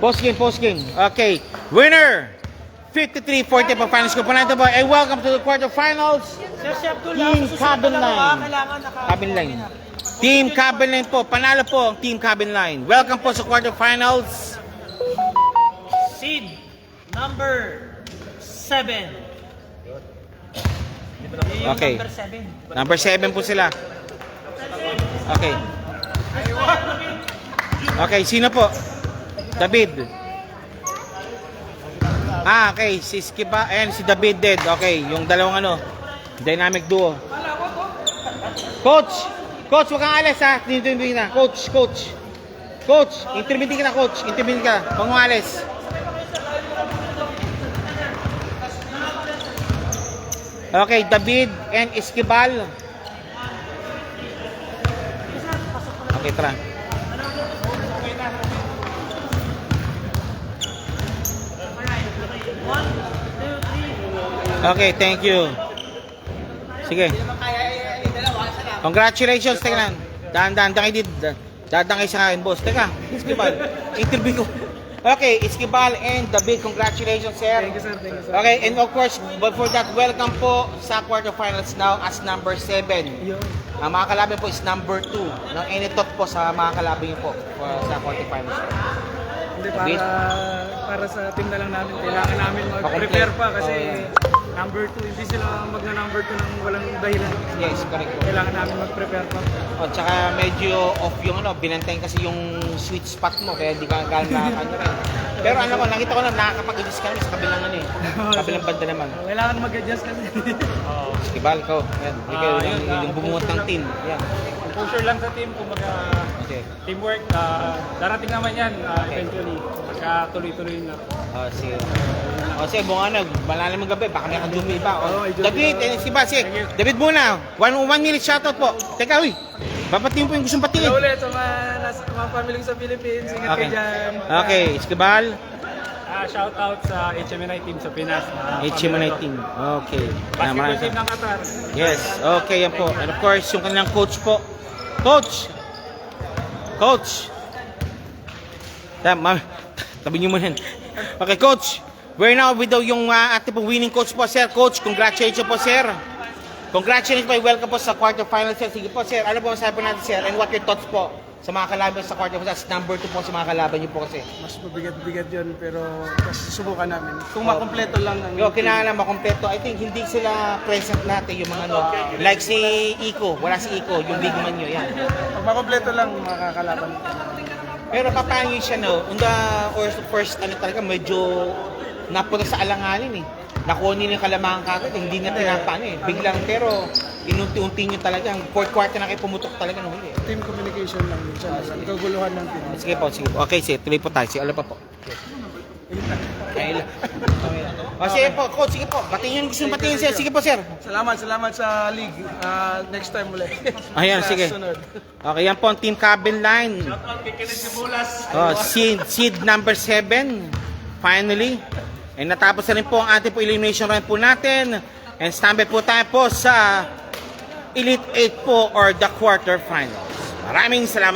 Post game. Okay. Winner! 53-40 pa finals ko po natin po. And welcome to the quarterfinals. Team Cabin Line. Cabin Line. Team Cabin Line po. Panalo po ang Team Cabin Line. Welcome po sa quarterfinals. Seed number 7. Okay. Number 7 po sila. Okay. Okay, sino po? David. Okay, si Skiba and si David dead. Okay, yung dalawang dynamic duo. Coach, wag kang alis ha. Interview na. Coach, interview ka na, coach. Interview ka. Wag mo alis. Okay, David and Esquibal. Okay, tara. Okay, thank you. Sige. Congratulations, teka lang. Dahan-dahan kayo dito. Dadang kayo sa akin, boss. Teka, Esquibal. Interview ko. Okay, Esquibal and David, congratulations, sir. Thank you, sir. Okay, and of course, but for that, welcome po sa quarterfinals now as number 7. Ang mga kalaban po is number 2. No, any thought po sa mga kalaban niyo po sa quarterfinals? Hindi, para sa team na lang namin. Kailangan namin mag-prepare pa kasi number 2, hindi sila magna-number 2 nang walang dahilan. Yes, correct po. Kailangan namin mag-prepare pa. Tsaka medyo off yung binantayan kasi yung sweet spot mo kaya di ka rin. Pero nakita ko na nakakapag-adjust ka sa kabilang kabilang banda naman. Kailangan mag-adjust kasi. Esquibal ko. Yan. Yung bumuot ng team. Yan. Push lang sa team, kumbaga Okay. teamwork, darating naman yan eventually, pagka tuloy-tuloy na. Sige. Sige, bunga malalim ang gabi, baka may kandumi ba? David, Esquibal, sige. David muna, 1 minute shoutout po. Teka, uy, papatiin po yung gustong patiin. Hello ulit sa mga family sa Philippines. Ingat kayo dyan. Okay, Esquibal. Shout out sa HMNI team sa Pinas. HMNI team. Okay. Basketball team ng Qatar. Yes, okay yan po. And of course, yung kanilang coach po. Coach! Tabi niyo muna yan. Okay, Coach. We're now with yung ating po winning coach po, sir. Coach, congratulations po, sir. Congratulations po. Welcome po sa quarterfinals, sir. Sige po, sir. Ano po masabi po natin, sir? And what your thoughts po sa mga kalaban sa quarterfinals? Number 2 po sa mga kalaban niyo po kasi. Mas mabigat-bigat yun pero susubukan namin. Kung makompleto lang ang Kailangan makompleto. I think hindi sila present natin yung mga like si Iko. Wala si Iko, yung big man nyo. Yan. Pag makompleto lang makakalaban. Pero paano siya first talaga medyo napunta sa alanganin eh. Nakuha nila yung kalamangan kagad, hindi na tinapano eh. Biglang pero inunti-unti nyo talaga. Ang fourth quarter na kayo pumutok talaga nung huli. Team communication lang minsan. Kaguluhan ng team. Sige po. Okay, sige. Tuloy po tayo. Sige, ano pa po? Sige po, coach. Sige po. Batiin yung gusto batiin, sir. Sige po, sir. Salamat sa league. Next time ulit. Ayan, Sa sige. sunod. Okay, yan po ang Team Cabin Line. Seed number 7. Finally. And natapos na rin po ang ating po elimination round po natin. And standby po tayo po sa Elite 8 po or the quarterfinals. Maraming salamat.